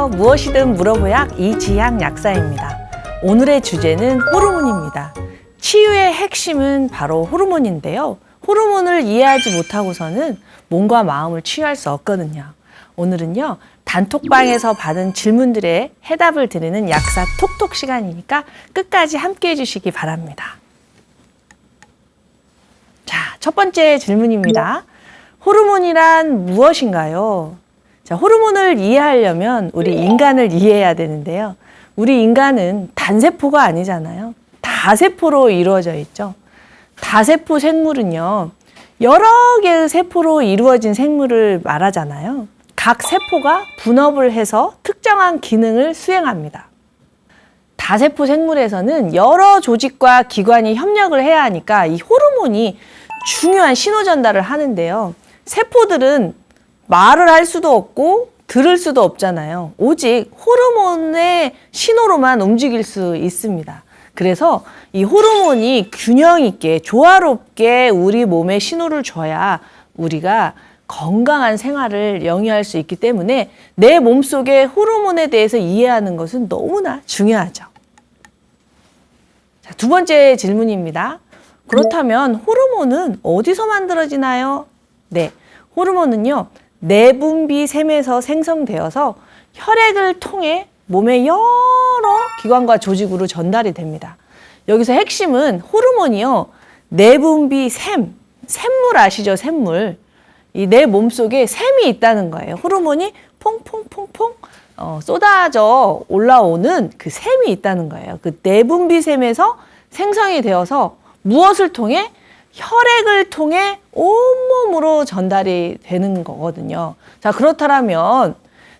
안녕하세요. 무엇이든 물어보약 이지향 약사입니다. 오늘의 주제는 호르몬입니다. 치유의 핵심은 바로 호르몬인데요. 호르몬을 이해하지 못하고서는 몸과 마음을 치유할 수 없거든요. 오늘은요, 단톡방에서 받은 질문들의 해답을 드리는 약사 톡톡 시간이니까 끝까지 함께 해주시기 바랍니다. 자, 첫 번째 질문입니다. 호르몬이란 무엇인가요? 자, 호르몬을 이해하려면 우리 인간을 이해해야 되는데요. 우리 인간은 단세포가 아니잖아요. 다세포로 이루어져 있죠. 다세포 생물은요, 여러 개의 세포로 이루어진 생물을 말하잖아요. 각 세포가 분업을 해서 특정한 기능을 수행합니다. 다세포 생물에서는 여러 조직과 기관이 협력을 해야 하니까 이 호르몬이 중요한 신호 전달을 하는데요. 세포들은 말을 할 수도 없고 들을 수도 없잖아요. 오직 호르몬의 신호로만 움직일 수 있습니다. 그래서 이 호르몬이 균형 있게 조화롭게 우리 몸에 신호를 줘야 우리가 건강한 생활을 영위할 수 있기 때문에 내 몸속의 호르몬에 대해서 이해하는 것은 너무나 중요하죠. 자, 두 번째 질문입니다. 그렇다면 호르몬은 어디서 만들어지나요? 네, 호르몬은요, 내분비샘에서 생성되어서 혈액을 통해 몸의 여러 기관과 조직으로 전달이 됩니다. 여기서 핵심은 호르몬이요, 내분비샘, 샘물 아시죠? 샘물. 이 내 몸속에 샘이 있다는 거예요. 호르몬이 퐁퐁퐁퐁 쏟아져 올라오는 그 샘이 있다는 거예요. 그 내분비샘에서 생성이 되어서 무엇을 통해? 혈액을 통해 온몸으로 전달이 되는 거거든요. 자, 그렇다면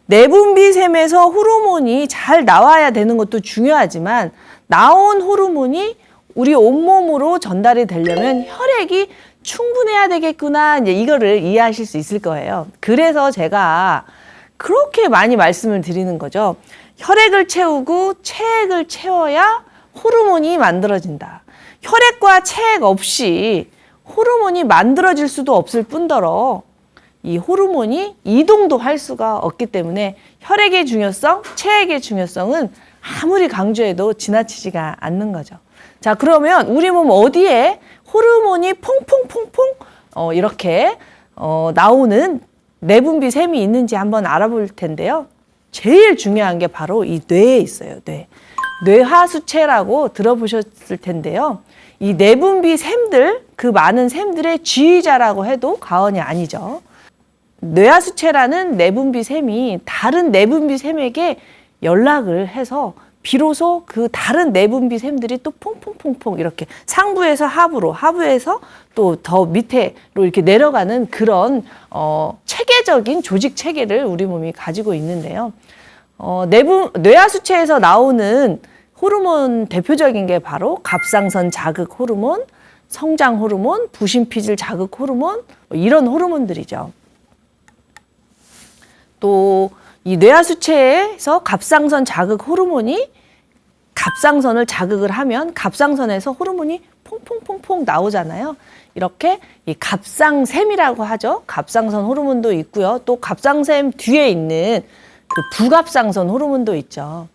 내분비샘에서 호르몬이 잘 나와야 되는 것도 중요하지만 나온 호르몬이 우리 온몸으로 전달이 되려면 혈액이 충분해야 되겠구나. 이제 이거를 이해하실 수 있을 거예요. 그래서 제가 그렇게 많이 말씀을 드리는 거죠. 혈액을 채우고 체액을 채워야 호르몬이 만들어진다. 혈액과 체액 없이 호르몬이 만들어질 수도 없을 뿐더러 이 호르몬이 이동도 할 수가 없기 때문에 혈액의 중요성, 체액의 중요성은 아무리 강조해도 지나치지가 않는 거죠. 자, 그러면 우리 몸 어디에 호르몬이 퐁퐁퐁퐁 이렇게 나오는 내분비샘이 있는지 한번 알아볼 텐데요. 제일 중요한 게 바로 이 뇌에 있어요. 뇌하수체라고 들어보셨을 텐데요. 이 내분비샘들, 그 많은 샘들의 지휘자라고 해도 과언이 아니죠. 뇌하수체라는 내분비샘이 다른 내분비샘에게 연락을 해서 비로소 그 다른 내분비샘들이 또 퐁퐁퐁퐁 이렇게 상부에서 하부로, 하부에서 또 더 밑으로 이렇게 내려가는 그런 체계적인 조직 체계를 우리 몸이 가지고 있는데요. 뇌하수체에서 나오는 호르몬 대표적인 게 바로 갑상선 자극 호르몬, 성장 호르몬, 부신피질 자극 호르몬 이런 호르몬들이죠. 또 이 뇌하수체에서 갑상선 자극 호르몬이 갑상선을 자극을 하면 갑상선에서 호르몬이 퐁퐁퐁퐁 나오잖아요. 이렇게 이 갑상샘이라고 하죠. 갑상선 호르몬도 있고요. 또 갑상샘 뒤에 있는 그 부갑상선 호르몬도 있죠.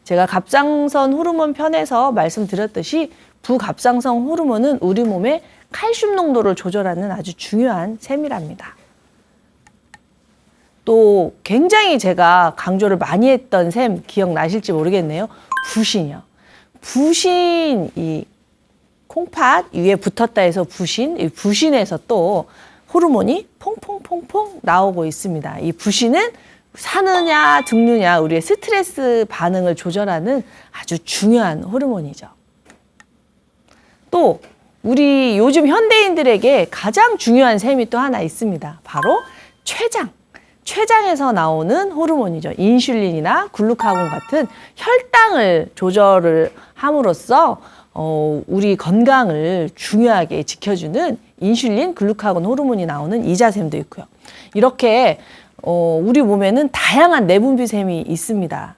제가 갑상선 호르몬 편에서 말씀드렸듯이 부갑상선 호르몬은 우리 몸의 칼슘 농도를 조절하는 아주 중요한 샘이랍니다. 또 굉장히 제가 강조를 많이 했던 샘 기억나실지 모르겠네요. 부신이요. 부신, 이 콩팥 위에 붙었다 해서 부신, 이 부신에서 또 호르몬이 퐁퐁퐁퐁 나오고 있습니다. 이 부신은 사느냐 죽느냐 우리의 스트레스 반응을 조절하는 아주 중요한 호르몬이죠. 또 우리 요즘 현대인들에게 가장 중요한 샘이 또 하나 있습니다. 바로 췌장. 췌장에서 나오는 호르몬이죠. 인슐린이나 글루카곤 같은 혈당을 조절을 함으로써 우리 건강을 중요하게 지켜주는 인슐린, 글루카곤 호르몬이 나오는 이자샘도 있고요. 이렇게 우리 몸에는 다양한 내분비샘이 있습니다.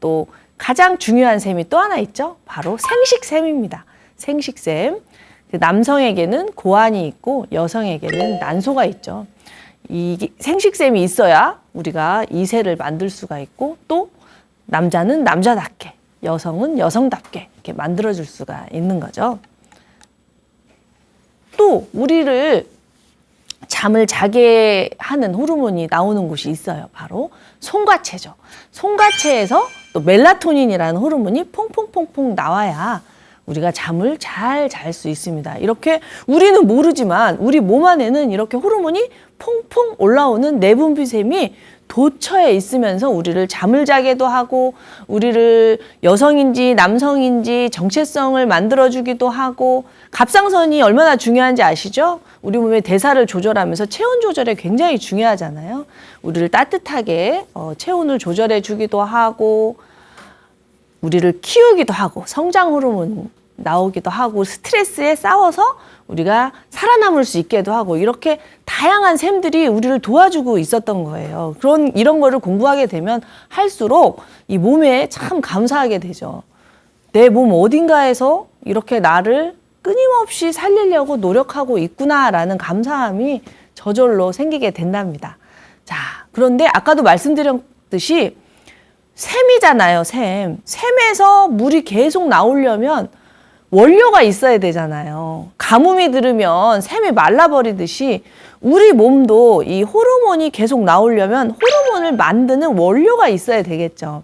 또 가장 중요한 샘이 또 하나 있죠. 바로 생식샘입니다. 생식샘. 남성에게는 고환이 있고 여성에게는 난소가 있죠. 이 생식샘이 있어야 우리가 이세를 만들 수가 있고 또 남자는 남자답게, 여성은 여성답게 이렇게 만들어줄 수가 있는 거죠. 또 우리를 잠을 자게 하는 호르몬이 나오는 곳이 있어요. 바로 송가채죠. 송가채에서 또 멜라토닌이라는 호르몬이 퐁퐁퐁퐁 나와야 우리가 잠을 잘 잘 수 있습니다. 이렇게 우리는 모르지만 우리 몸 안에는 이렇게 호르몬이 퐁퐁 올라오는 내분비샘이 도처에 있으면서 우리를 잠을 자게도 하고 우리를 여성인지 남성인지 정체성을 만들어주기도 하고 갑상선이 얼마나 중요한지 아시죠? 우리 몸의 대사를 조절하면서 체온 조절에 굉장히 중요하잖아요. 우리를 따뜻하게 체온을 조절해 주기도 하고 우리를 키우기도 하고 성장 호르몬 나오기도 하고 스트레스에 싸워서 우리가 살아남을 수 있게도 하고 이렇게 다양한 셈들이 우리를 도와주고 있었던 거예요. 이런 거를 공부하게 되면 할수록 이 몸에 참 감사하게 되죠. 내 몸 어딘가에서 이렇게 나를 끊임없이 살리려고 노력하고 있구나라는 감사함이 저절로 생기게 된답니다. 자, 그런데 아까도 말씀드렸듯이 샘이잖아요, 샘. 샘에서 물이 계속 나오려면 원료가 있어야 되잖아요. 가뭄이 들으면 샘이 말라버리듯이 우리 몸도 이 호르몬이 계속 나오려면 호르몬을 만드는 원료가 있어야 되겠죠.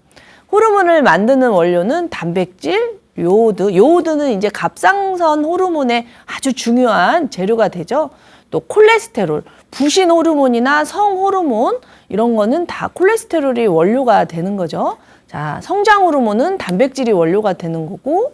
호르몬을 만드는 원료는 단백질, 요오드. 요오드는 이제 갑상선 호르몬의 아주 중요한 재료가 되죠. 또 콜레스테롤, 부신 호르몬이나 성 호르몬 이런 거는 다 콜레스테롤이 원료가 되는 거죠. 자, 성장 호르몬은 단백질이 원료가 되는 거고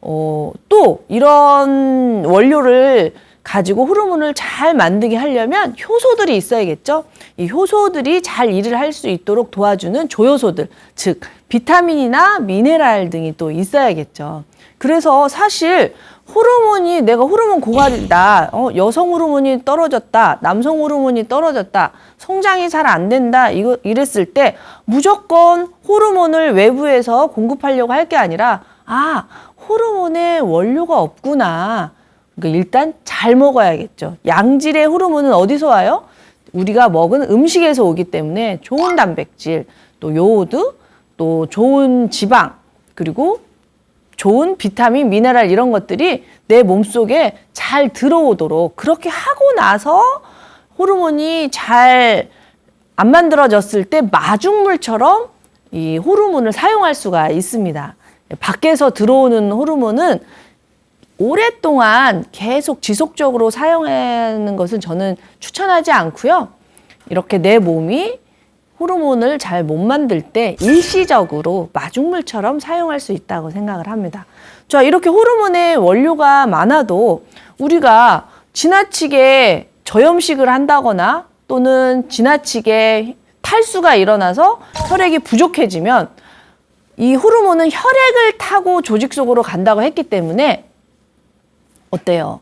또 이런 원료를 가지고 호르몬을 잘 만들게 하려면 효소들이 있어야겠죠. 이 효소들이 잘 일을 할 수 있도록 도와주는 조효소들, 즉 비타민이나 미네랄 등이 또 있어야겠죠. 그래서 사실 호르몬이 내가 호르몬 고갈이다, 여성 호르몬이 떨어졌다, 남성 호르몬이 떨어졌다, 성장이 잘 안 된다 이랬을 때 무조건 호르몬을 외부에서 공급하려고 할 게 아니라 호르몬에 원료가 없구나. 그러니까 일단 잘 먹어야겠죠. 양질의 호르몬은 어디서 와요? 우리가 먹은 음식에서 오기 때문에 좋은 단백질, 또 요오드, 또 좋은 지방, 그리고 좋은 비타민, 미네랄 이런 것들이 내 몸속에 잘 들어오도록 그렇게 하고 나서 호르몬이 잘 안 만들어졌을 때 마중물처럼 이 호르몬을 사용할 수가 있습니다. 밖에서 들어오는 호르몬은 오랫동안 계속 지속적으로 사용하는 것은 저는 추천하지 않고요. 이렇게 내 몸이 호르몬을 잘 못 만들 때 일시적으로 마중물처럼 사용할 수 있다고 생각을 합니다. 자, 이렇게 호르몬의 원료가 많아도 우리가 지나치게 저염식을 한다거나 또는 지나치게 탈수가 일어나서 혈액이 부족해지면 이 호르몬은 혈액을 타고 조직 속으로 간다고 했기 때문에 어때요?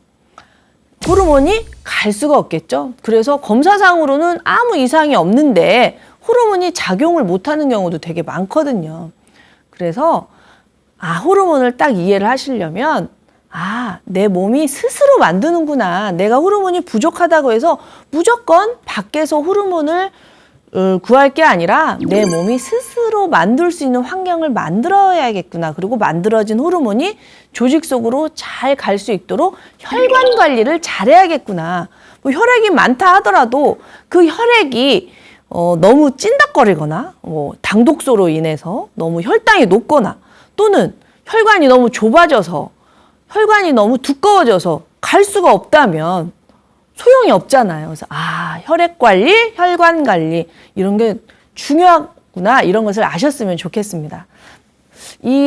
호르몬이 갈 수가 없겠죠? 그래서 검사상으로는 아무 이상이 없는데 호르몬이 작용을 못하는 경우도 되게 많거든요. 그래서 호르몬을 딱 이해를 하시려면 내 몸이 스스로 만드는구나. 내가 호르몬이 부족하다고 해서 무조건 밖에서 호르몬을 구할 게 아니라 내 몸이 스스로 만들 수 있는 환경을 만들어야겠구나. 그리고 만들어진 호르몬이 조직 속으로 잘 갈 수 있도록 혈관 관리를 잘해야겠구나. 뭐 혈액이 많다 하더라도 그 혈액이 너무 찐득거리거나 당독소로 인해서 너무 혈당이 높거나 또는 혈관이 너무 좁아져서 혈관이 너무 두꺼워져서 갈 수가 없다면 소용이 없잖아요. 그래서 혈액 관리, 혈관 관리 이런 게 중요하구나 이런 것을 아셨으면 좋겠습니다.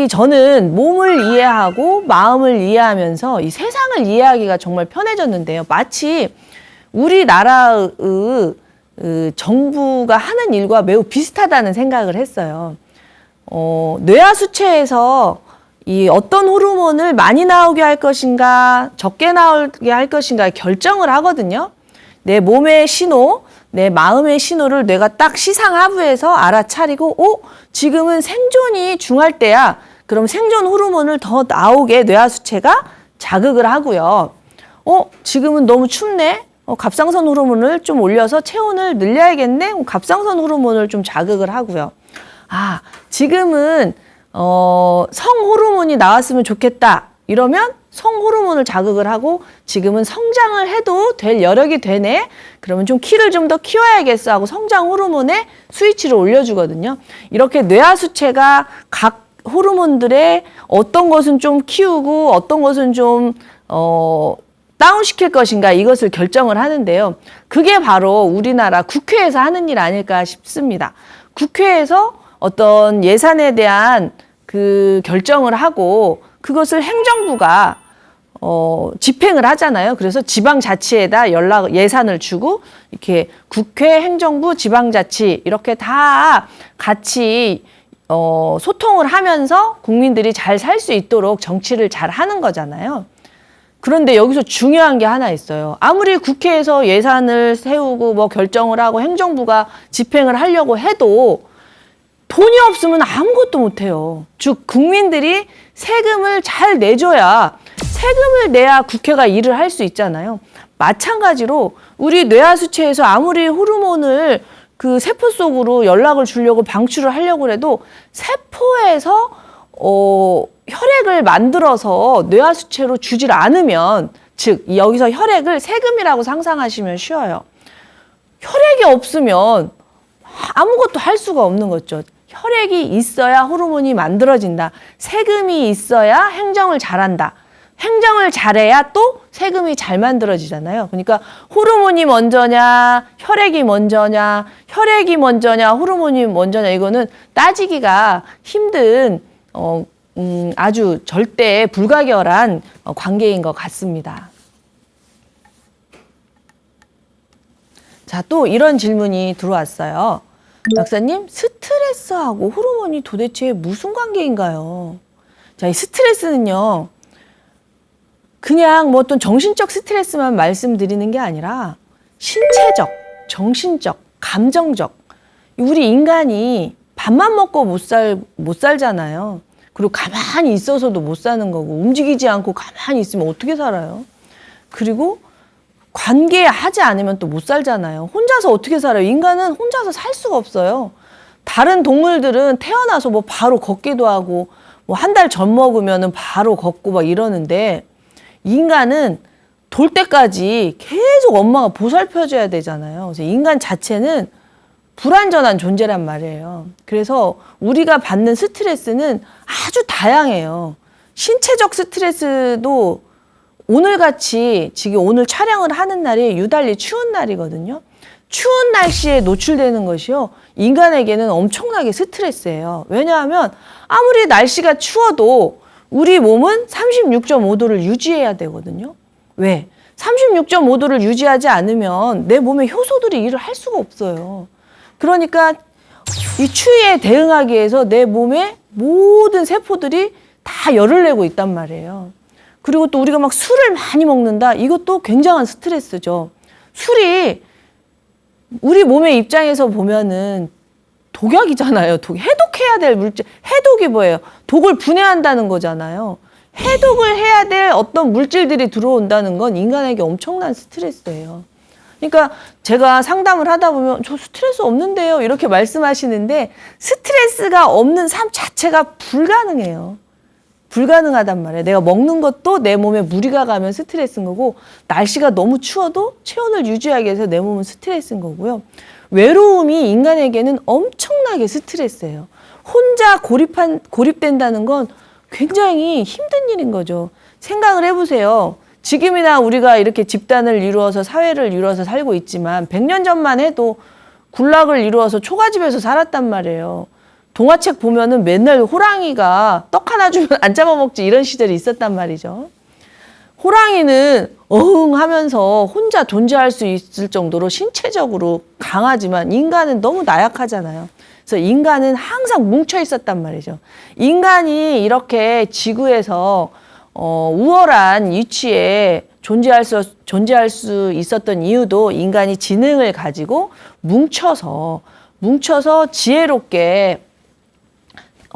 저는 몸을 이해하고 마음을 이해하면서 이 세상을 이해하기가 정말 편해졌는데요. 마치 우리나라의 정부가 하는 일과 매우 비슷하다는 생각을 했어요. 뇌하수체에서 이 어떤 호르몬을 많이 나오게 할 것인가 적게 나오게 할 것인가 결정을 하거든요. 내 몸의 신호, 내 마음의 신호를 뇌가 딱 시상하부해서 알아차리고 지금은 생존이 중할 때야. 그럼 생존 호르몬을 더 나오게 뇌하수체가 자극을 하고요. 지금은 너무 춥네. 갑상선 호르몬을 좀 올려서 체온을 늘려야겠네. 갑상선 호르몬을 좀 자극을 하고요. 아, 지금은 성호르몬이 나왔으면 좋겠다. 이러면 성호르몬을 자극을 하고 지금은 성장을 해도 될 여력이 되네. 그러면 좀 키를 좀 더 키워야겠어 하고 성장 호르몬에 스위치를 올려주거든요. 이렇게 뇌하수체가 각 호르몬들의 어떤 것은 좀 키우고 어떤 것은 좀 다운시킬 것인가 이것을 결정을 하는데요. 그게 바로 우리나라 국회에서 하는 일 아닐까 싶습니다. 국회에서 어떤 예산에 대한 그 결정을 하고 그것을 행정부가 집행을 하잖아요. 그래서 지방자치에다 예산을 주고 이렇게 국회, 행정부, 지방자치 이렇게 다 같이 소통을 하면서 국민들이 잘 살 수 있도록 정치를 잘 하는 거잖아요. 그런데 여기서 중요한 게 하나 있어요. 아무리 국회에서 예산을 세우고 뭐 결정을 하고 행정부가 집행을 하려고 해도 돈이 없으면 아무것도 못해요. 즉 국민들이 세금을 잘 내줘야 세금을 내야 국회가 일을 할 수 있잖아요. 마찬가지로 우리 뇌하수체에서 아무리 호르몬을 그 세포 속으로 연락을 주려고 방출을 하려고 해도 세포에서 혈액을 만들어서 뇌하수체로 주질 않으면 즉 여기서 혈액을 세금이라고 상상하시면 쉬워요. 혈액이 없으면 아무것도 할 수가 없는 거죠. 혈액이 있어야 호르몬이 만들어진다. 세금이 있어야 행정을 잘한다. 행정을 잘해야 또 세금이 잘 만들어지잖아요. 그러니까 호르몬이 먼저냐, 혈액이 먼저냐, 혈액이 먼저냐, 호르몬이 먼저냐 이거는 따지기가 힘든 아주 절대 불가결한 관계인 것 같습니다. 자, 또 이런 질문이 들어왔어요. 박사님, 스트레스하고 호르몬이 도대체 무슨 관계인가요? 자, 이 스트레스는요, 그냥 뭐 어떤 정신적 스트레스만 말씀드리는 게 아니라 신체적, 정신적, 감정적. 우리 인간이 밥만 먹고 못 살잖아요. 그리고 가만히 있어서도 못 사는 거고 움직이지 않고 가만히 있으면 어떻게 살아요? 그리고 관계하지 않으면 또 못 살잖아요. 혼자서 어떻게 살아요? 인간은 혼자서 살 수가 없어요. 다른 동물들은 태어나서 뭐 바로 걷기도 하고 뭐 한 달 전 먹으면은 바로 걷고 막 이러는데 인간은 돌 때까지 계속 엄마가 보살펴줘야 되잖아요. 그래서 인간 자체는 불완전한 존재란 말이에요. 그래서 우리가 받는 스트레스는 아주 다양해요. 신체적 스트레스도 오늘같이 지금 오늘 촬영을 하는 날이 유달리 추운 날이거든요. 추운 날씨에 노출되는 것이요. 인간에게는 엄청나게 스트레스예요. 왜냐하면 아무리 날씨가 추워도 우리 몸은 36.5도를 유지해야 되거든요. 왜? 36.5도를 유지하지 않으면 내 몸의 효소들이 일을 할 수가 없어요. 그러니까 이 추위에 대응하기 위해서 내 몸의 모든 세포들이 다 열을 내고 있단 말이에요. 그리고 또 우리가 막 술을 많이 먹는다. 이것도 굉장한 스트레스죠. 술이 우리 몸의 입장에서 보면은 독약이잖아요. 해독해야 될 물질. 해독이 뭐예요? 독을 분해한다는 거잖아요. 해독을 해야 될 어떤 물질들이 들어온다는 건 인간에게 엄청난 스트레스예요. 그러니까 제가 상담을 하다 보면 저 스트레스 없는데요. 이렇게 말씀하시는데 스트레스가 없는 삶 자체가 불가능해요. 불가능하단 말이에요. 내가 먹는 것도 내 몸에 무리가 가면 스트레스인 거고 날씨가 너무 추워도 체온을 유지하기 위해서 내 몸은 스트레스인 거고요. 외로움이 인간에게는 엄청나게 스트레스예요. 혼자 고립된다는 건 굉장히 힘든 일인 거죠. 생각을 해보세요. 지금이나 우리가 이렇게 집단을 이루어서 사회를 이루어서 살고 있지만 100년 전만 해도 군락을 이루어서 초가집에서 살았단 말이에요. 동화책 보면은 맨날 호랑이가 떡 하나 주면 안 잡아먹지 이런 시절이 있었단 말이죠. 호랑이는 어흥하면서 혼자 존재할 수 있을 정도로 신체적으로 강하지만 인간은 너무 나약하잖아요. 그래서 인간은 항상 뭉쳐 있었단 말이죠. 인간이 이렇게 지구에서 우월한 위치에 존재할 수 있었던 이유도 인간이 지능을 가지고 뭉쳐서 지혜롭게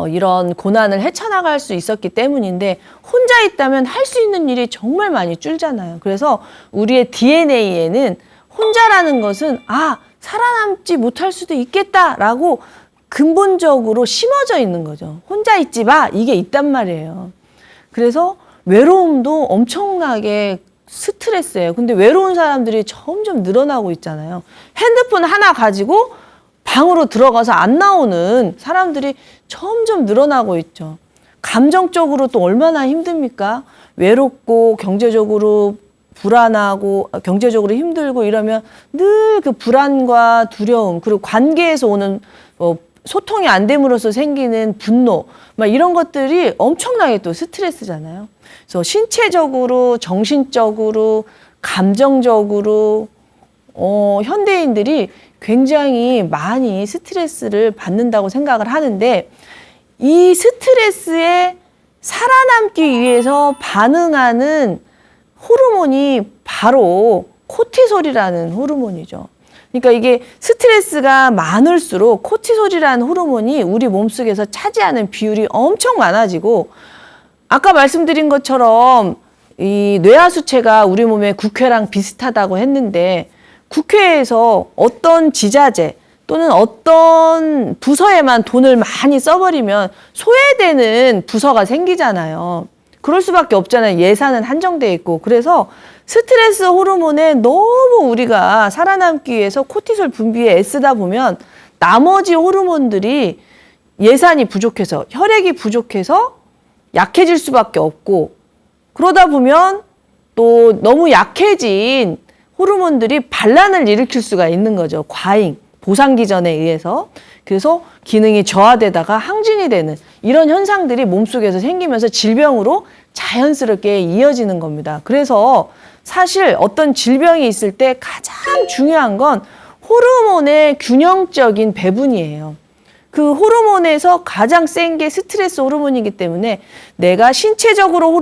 이런 고난을 헤쳐나갈 수 있었기 때문인데 혼자 있다면 할 수 있는 일이 정말 많이 줄잖아요. 그래서 우리의 DNA에는 혼자라는 것은 살아남지 못할 수도 있겠다라고 근본적으로 심어져 있는 거죠. 혼자 있지 마, 이게 있단 말이에요. 그래서 외로움도 엄청나게 스트레스예요. 근데 외로운 사람들이 점점 늘어나고 있잖아요. 핸드폰 하나 가지고 방으로 들어가서 안 나오는 사람들이 점점 늘어나고 있죠. 감정적으로 또 얼마나 힘듭니까? 외롭고 경제적으로 불안하고 경제적으로 힘들고 이러면 늘 그 불안과 두려움, 그리고 관계에서 오는 소통이 안 됨으로써 생기는 분노, 막 이런 것들이 엄청나게 또 스트레스잖아요. 그래서 신체적으로, 정신적으로, 감정적으로 현대인들이 굉장히 많이 스트레스를 받는다고 생각을 하는데, 이 스트레스에 살아남기 위해서 반응하는 호르몬이 바로 코티솔이라는 호르몬이죠. 그러니까 이게 스트레스가 많을수록 코티솔이라는 호르몬이 우리 몸속에서 차지하는 비율이 엄청 많아지고, 아까 말씀드린 것처럼 이 뇌하수체가 우리 몸의 국회랑 비슷하다고 했는데, 국회에서 어떤 지자재 또는 어떤 부서에만 돈을 많이 써버리면 소외되는 부서가 생기잖아요. 그럴 수밖에 없잖아요. 예산은 한정돼 있고. 그래서 스트레스 호르몬에 너무 우리가 살아남기 위해서 코티솔 분비에 애쓰다 보면 나머지 호르몬들이 예산이 부족해서, 혈액이 부족해서 약해질 수밖에 없고, 그러다 보면 또 너무 약해진 호르몬들이 반란을 일으킬 수가 있는 거죠. 과잉, 보상기전에 의해서. 그래서 기능이 저하되다가 항진이 되는 이런 현상들이 몸속에서 생기면서 질병으로 자연스럽게 이어지는 겁니다. 그래서 사실 어떤 질병이 있을 때 가장 중요한 건 호르몬의 균형적인 배분이에요. 그 호르몬에서 가장 센 게 스트레스 호르몬이기 때문에 내가 신체적으로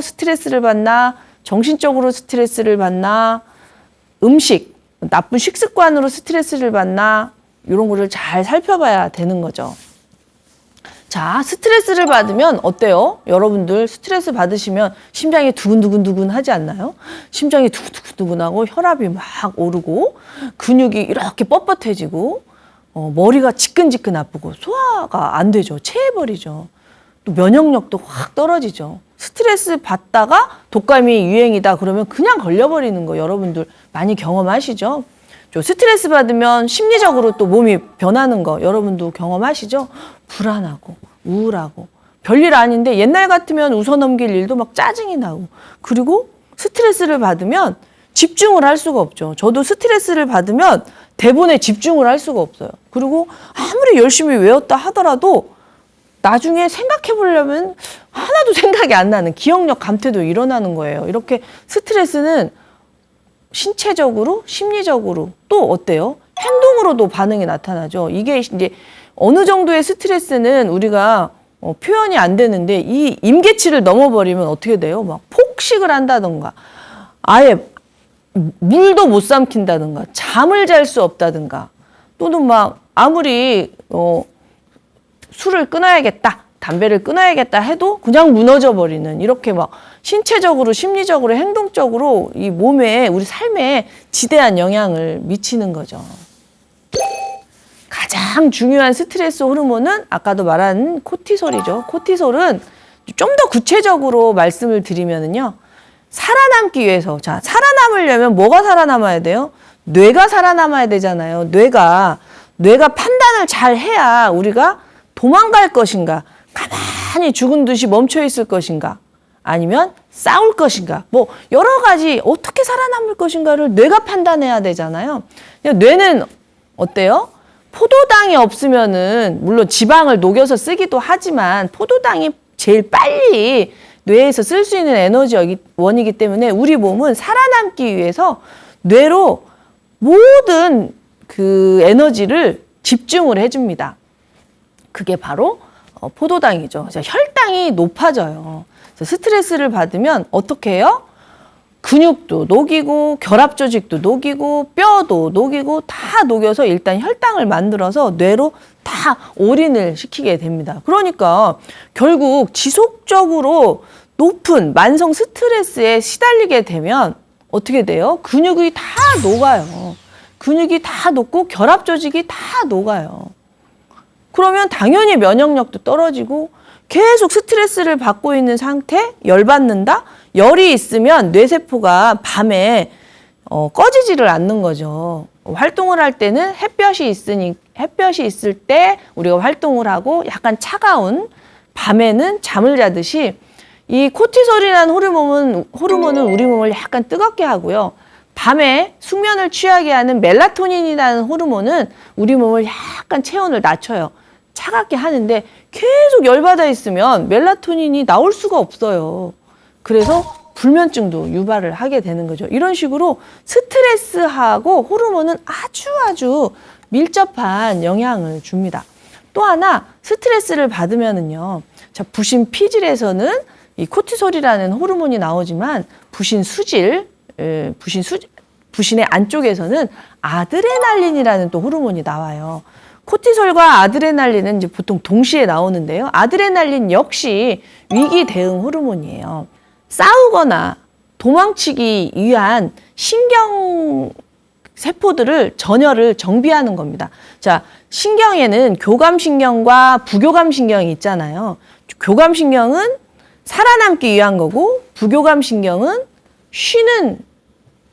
스트레스를 받나, 정신적으로 스트레스를 받나, 음식, 나쁜 식습관으로 스트레스를 받나, 이런 거를 잘 살펴봐야 되는 거죠. 자, 스트레스를 받으면 어때요? 여러분들 스트레스 받으시면 심장이 두근두근두근 하지 않나요? 심장이 두근두근하고 혈압이 막 오르고 근육이 이렇게 뻣뻣해지고 머리가 지끈지끈 아프고 소화가 안 되죠. 체해버리죠. 또 면역력도 확 떨어지죠. 스트레스 받다가 독감이 유행이다 그러면 그냥 걸려버리는 거 여러분들 많이 경험하시죠? 스트레스 받으면 심리적으로 또 몸이 변하는 거 여러분도 경험하시죠? 불안하고 우울하고 별일 아닌데 옛날 같으면 웃어넘길 일도 막 짜증이 나고, 그리고 스트레스를 받으면 집중을 할 수가 없죠. 저도 스트레스를 받으면 대본에 집중을 할 수가 없어요. 그리고 아무리 열심히 외웠다 하더라도 나중에 생각해 보려면 하나도 생각이 안 나는, 기억력 감퇴도 일어나는 거예요. 이렇게 스트레스는 신체적으로, 심리적으로, 또 어때요? 행동으로도 반응이 나타나죠. 이게 이제 어느 정도의 스트레스는 우리가 표현이 안 되는데, 이 임계치를 넘어버리면 어떻게 돼요? 막 폭식을 한다던가, 아예 물도 못 삼킨다든가, 잠을 잘 수 없다든가, 또는 막 아무리 술을 끊어야겠다, 담배를 끊어야겠다 해도 그냥 무너져 버리는, 이렇게 막 신체적으로, 심리적으로, 행동적으로 이 몸에, 우리 삶에 지대한 영향을 미치는 거죠. 가장 중요한 스트레스 호르몬은 아까도 말한 코티솔이죠. 코티솔은 좀 더 구체적으로 말씀을 드리면은요, 살아남기 위해서, 자, 살아남으려면 뭐가 살아남아야 돼요? 뇌가 살아남아야 되잖아요. 뇌가 판단을 잘 해야 우리가 도망갈 것인가, 가만히 죽은 듯이 멈춰 있을 것인가, 아니면 싸울 것인가, 뭐 여러 가지 어떻게 살아남을 것인가를 뇌가 판단해야 되잖아요. 뇌는 어때요? 포도당이 없으면은 물론 지방을 녹여서 쓰기도 하지만 포도당이 제일 빨리 뇌에서 쓸 수 있는 에너지 원이기 때문에 우리 몸은 살아남기 위해서 뇌로 모든 그 에너지를 집중을 해줍니다. 그게 바로 포도당이죠. 혈당이 높아져요. 스트레스를 받으면 어떻게 해요? 근육도 녹이고 결합 조직도 녹이고 뼈도 녹이고 다 녹여서 일단 혈당을 만들어서 뇌로 다 올인을 시키게 됩니다. 그러니까 결국 지속적으로 높은 만성 스트레스에 시달리게 되면 어떻게 돼요? 근육이 다 녹아요. 근육이 다 녹고 결합 조직이 다 녹아요. 그러면 당연히 면역력도 떨어지고 계속 스트레스를 받고 있는 상태, 열받는다? 열이 있으면 뇌세포가 밤에 꺼지지를 않는 거죠. 활동을 할 때는 햇볕이 있을 때 우리가 활동을 하고 약간 차가운 밤에는 잠을 자듯이 이 코티솔이라는 호르몬은 우리 몸을 약간 뜨겁게 하고요. 밤에 숙면을 취하게 하는 멜라토닌이라는 호르몬은 우리 몸을 약간 체온을 낮춰요. 차갑게 하는데 계속 열받아 있으면 멜라토닌이 나올 수가 없어요. 그래서 불면증도 유발을 하게 되는 거죠. 이런 식으로 스트레스하고 호르몬은 아주 밀접한 영향을 줍니다. 또 하나 스트레스를 받으면은요. 자, 부신 피질에서는 이 코티솔이라는 호르몬이 나오지만 부신의 안쪽에서는 아드레날린이라는 또 호르몬이 나와요. 코티솔과 아드레날린은 이제 보통 동시에 나오는데요. 아드레날린 역시 위기 대응 호르몬이에요. 싸우거나 도망치기 위한 신경 세포들을 전열을 정비하는 겁니다. 자, 신경에는 교감신경과 부교감신경이 있잖아요. 교감신경은 살아남기 위한 거고 부교감신경은 쉬는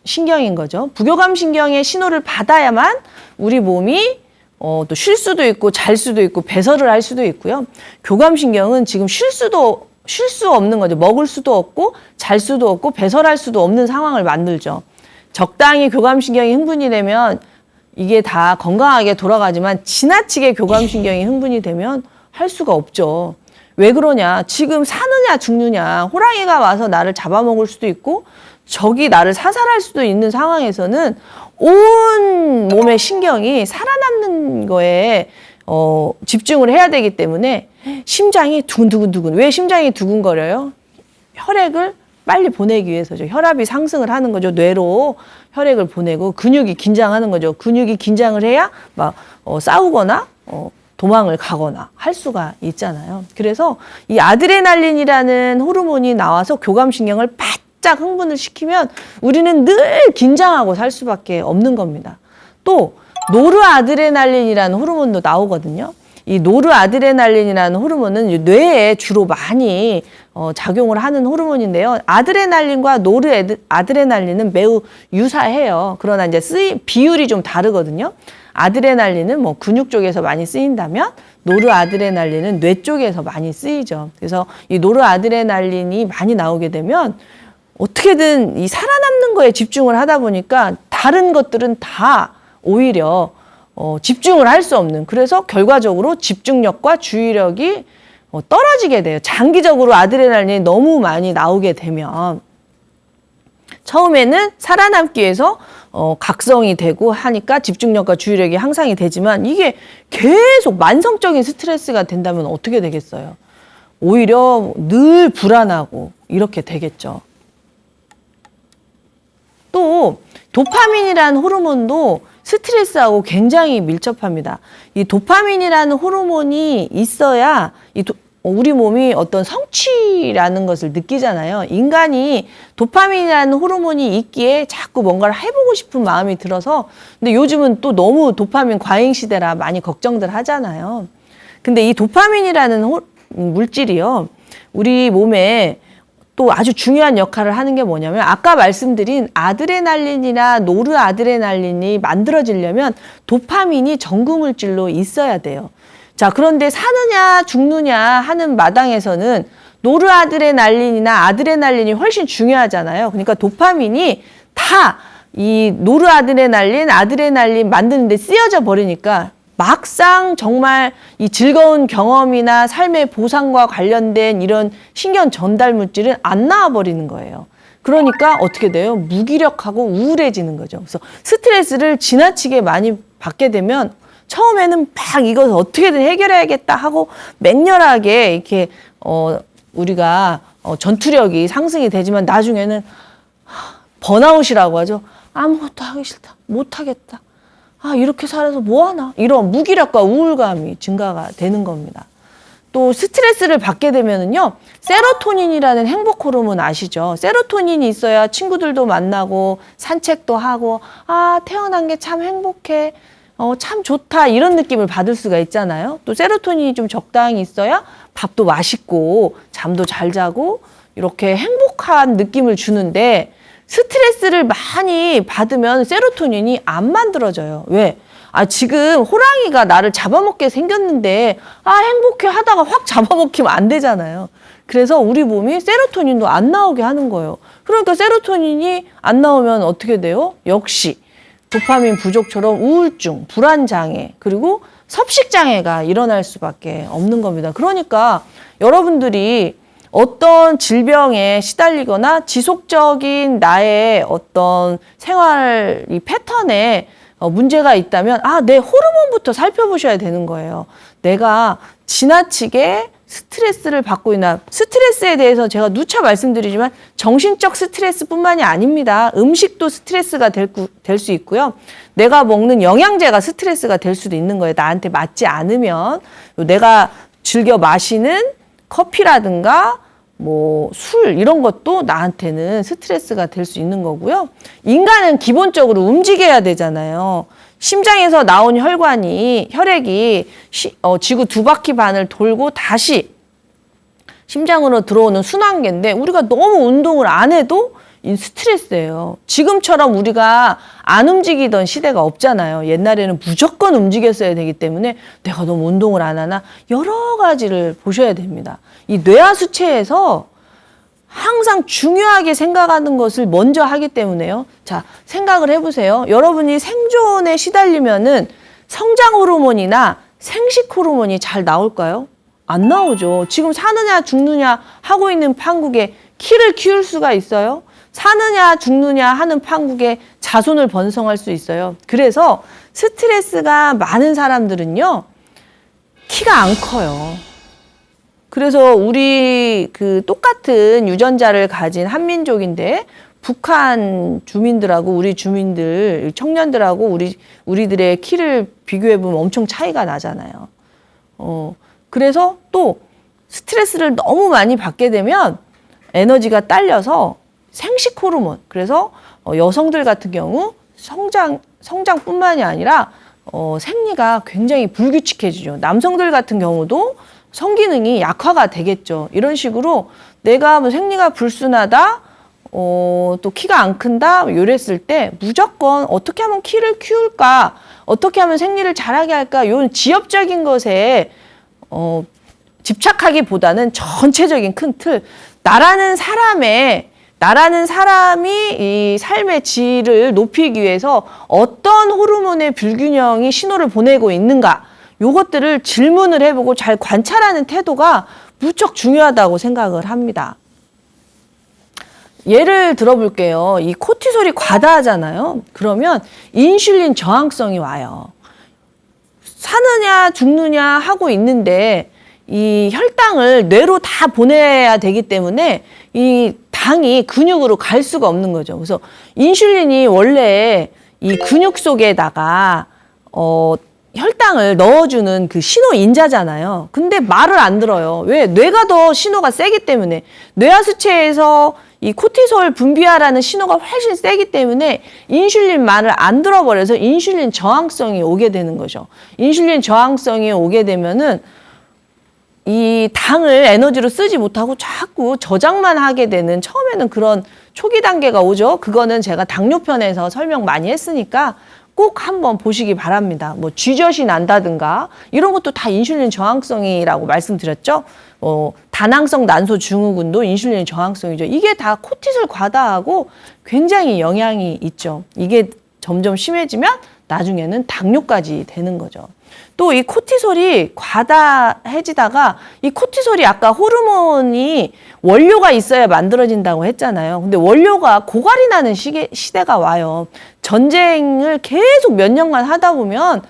신경인 거죠. 부교감신경의 신호를 받아야만 우리 몸이 또 쉴 수도 있고 잘 수도 있고 배설을 할 수도 있고요. 교감신경은 지금 쉴 수 없는 거죠. 먹을 수도 없고 잘 수도 없고 배설할 수도 없는 상황을 만들죠. 적당히 교감신경이 흥분이 되면 이게 다 건강하게 돌아가지만 지나치게 교감신경이 흥분이 되면 할 수가 없죠. 왜 그러냐? 지금 사느냐 죽느냐, 호랑이가 와서 나를 잡아먹을 수도 있고 적이 나를 사살할 수도 있는 상황에서는 온 몸의 신경이 살아남는 거에 집중을 해야 되기 때문에 심장이 두근두근두근. 왜 심장이 두근거려요? 혈액을 빨리 보내기 위해서죠. 혈압이 상승을 하는 거죠. 뇌로 혈액을 보내고 근육이 긴장하는 거죠. 근육이 긴장을 해야 막 싸우거나 도망을 가거나 할 수가 있잖아요. 그래서 이 아드레날린이라는 호르몬이 나와서 교감신경을 바짝 흥분을 시키면 우리는 늘 긴장하고 살 수밖에 없는 겁니다. 또 노르아드레날린이라는 호르몬도 나오거든요. 이 노르아드레날린이라는 호르몬은 뇌에 주로 많이 작용을 하는 호르몬인데요. 아드레날린과 노르아드레날린은 매우 유사해요. 그러나 이제 비율이 좀 다르거든요. 아드레날린은 뭐 근육 쪽에서 많이 쓰인다면 노르아드레날린은 뇌 쪽에서 많이 쓰이죠. 그래서 이 노르아드레날린이 많이 나오게 되면 어떻게든 이 살아남는 거에 집중을 하다 보니까 다른 것들은 다 오히려 집중을 할 수 없는, 그래서 결과적으로 집중력과 주의력이 떨어지게 돼요. 장기적으로 아드레날린이 너무 많이 나오게 되면 처음에는 살아남기 위해서 각성이 되고 하니까 집중력과 주의력이 향상이 되지만 이게 계속 만성적인 스트레스가 된다면 어떻게 되겠어요? 오히려 늘 불안하고 이렇게 되겠죠. 또 도파민이라는 호르몬도 스트레스하고 굉장히 밀접합니다. 이 도파민이라는 호르몬이 있어야 우리 몸이 어떤 성취라는 것을 느끼잖아요. 인간이 도파민이라는 호르몬이 있기에 자꾸 뭔가를 해보고 싶은 마음이 들어서, 근데 요즘은 또 너무 도파민 과잉 시대라 많이 걱정들 하잖아요. 근데 이 도파민이라는 물질이요, 우리 몸에 또 아주 중요한 역할을 하는 게 뭐냐면 아까 말씀드린 아드레날린이나 노르아드레날린이 만들어지려면 도파민이 전구물질로 있어야 돼요. 자, 그런데 사느냐 죽느냐 하는 마당에서는 노르아드레날린이나 아드레날린이 훨씬 중요하잖아요. 그러니까 도파민이 다 이 노르아드레날린, 아드레날린 만드는데 쓰여져 버리니까 막상 정말 이 즐거운 경험이나 삶의 보상과 관련된 이런 신경 전달 물질은 안 나와버리는 거예요. 그러니까 어떻게 돼요? 무기력하고 우울해지는 거죠. 그래서 스트레스를 지나치게 많이 받게 되면 처음에는 막 이것을 어떻게든 해결해야겠다 하고 맹렬하게 이렇게 우리가 전투력이 상승이 되지만 나중에는 번아웃이라고 하죠. 아무것도 하기 싫다. 못하겠다. 이렇게 살아서 뭐하나? 이런 무기력과 우울감이 증가가 되는 겁니다. 또 스트레스를 받게 되면은요, 세로토닌이라는 행복 호르몬 아시죠? 세로토닌이 있어야 친구들도 만나고 산책도 하고, 아, 태어난 게 참 행복해. 참 좋다. 이런 느낌을 받을 수가 있잖아요. 또 세로토닌이 좀 적당히 있어야 밥도 맛있고 잠도 잘 자고 이렇게 행복한 느낌을 주는데, 스트레스를 많이 받으면 세로토닌이 안 만들어져요. 왜? 아, 지금 호랑이가 나를 잡아먹게 생겼는데, 아, 행복해 하다가 확 잡아먹히면 안 되잖아요. 그래서 우리 몸이 세로토닌도 안 나오게 하는 거예요. 그러니까 세로토닌이 안 나오면 어떻게 돼요? 역시 도파민 부족처럼 우울증, 불안장애, 그리고 섭식장애가 일어날 수밖에 없는 겁니다. 그러니까 여러분들이 어떤 질병에 시달리거나 지속적인 나의 어떤 생활 이 패턴에 문제가 있다면, 아, 내 호르몬부터 살펴보셔야 되는 거예요. 내가 지나치게 스트레스를 받고 있나. 스트레스에 대해서 제가 누차 말씀드리지만 정신적 스트레스뿐만이 아닙니다. 음식도 스트레스가 될 수 있고요. 내가 먹는 영양제가 스트레스가 될 수도 있는 거예요. 나한테 맞지 않으면. 내가 즐겨 마시는 커피라든가 뭐 술 이런 것도 나한테는 스트레스가 될 수 있는 거고요. 인간은 기본적으로 움직여야 되잖아요. 심장에서 나온 혈액이 지구 2바퀴 반을 돌고 다시 심장으로 들어오는 순환계인데, 우리가 너무 운동을 안 해도 이 스트레스예요. 지금처럼 우리가 안 움직이던 시대가 없잖아요. 옛날에는 무조건 움직였어야 되기 때문에 내가 너무 운동을 안 하나, 여러 가지를 보셔야 됩니다. 이 뇌하수체에서 항상 중요하게 생각하는 것을 먼저 하기 때문에요. 자, 생각을 해보세요. 여러분이 생존에 시달리면은 성장 호르몬이나 생식 호르몬이 잘 나올까요? 안 나오죠. 지금 사느냐 죽느냐 하고 있는 판국에 키를 키울 수가 있어요? 사느냐 죽느냐 하는 판국에 자손을 번성할 수 있어요. 그래서 스트레스가 많은 사람들은요, 키가 안 커요. 그래서 우리 그 똑같은 유전자를 가진 한민족인데, 북한 주민들하고 우리 주민들, 청년들하고 우리들의 키를 비교해보면 엄청 차이가 나잖아요. 그래서 또 스트레스를 너무 많이 받게 되면 에너지가 딸려서 생식 호르몬, 그래서 여성들 같은 경우 성장뿐만이 아니라 생리가 굉장히 불규칙해지죠. 남성들 같은 경우도 성기능이 약화가 되겠죠. 이런 식으로 내가 뭐 생리가 불순하다, 또 키가 안 큰다, 이랬을 때 무조건 어떻게 하면 키를 키울까, 어떻게 하면 생리를 잘하게 할까, 이런 지엽적인 것에 집착하기보다는 전체적인 큰 틀, 나라는 사람이 이 삶의 질을 높이기 위해서 어떤 호르몬의 불균형이 신호를 보내고 있는가, 요것들을 질문을 해보고 잘 관찰하는 태도가 무척 중요하다고 생각을 합니다. 예를 들어볼게요. 이 코티솔이 과다하잖아요. 그러면 인슐린 저항성이 와요. 사느냐 죽느냐 하고 있는데 이 혈당을 뇌로 다 보내야 되기 때문에 이 당이 근육으로 갈 수가 없는 거죠. 그래서 인슐린이 원래 이 근육 속에다가 혈당을 넣어주는 그 신호인자잖아요. 근데 말을 안 들어요. 왜? 뇌가 더 신호가 세기 때문에. 뇌하수체에서 이 코티솔 분비하라는 신호가 훨씬 세기 때문에 인슐린 말을 안 들어버려서 인슐린 저항성이 오게 되는 거죠. 인슐린 저항성이 오게 되면은 이 당을 에너지로 쓰지 못하고 자꾸 저장만 하게 되는, 처음에는 그런 초기 단계가 오죠. 그거는 제가 당뇨편에서 설명 많이 했으니까 꼭 한번 보시기 바랍니다. 뭐 쥐젖이 난다든가 이런 것도 다 인슐린 저항성이라고 말씀드렸죠. 다낭성 난소 증후군도 인슐린 저항성이죠. 이게 다 코티솔 과다하고 굉장히 영향이 있죠. 이게 점점 심해지면 나중에는 당뇨까지 되는 거죠. 또 이 코티솔이 과다해지다가, 이 코티솔이 아까 호르몬이 원료가 있어야 만들어진다고 했잖아요. 근데 원료가 고갈이 나는 시대가 와요. 전쟁을 계속 몇 년간 하다 보면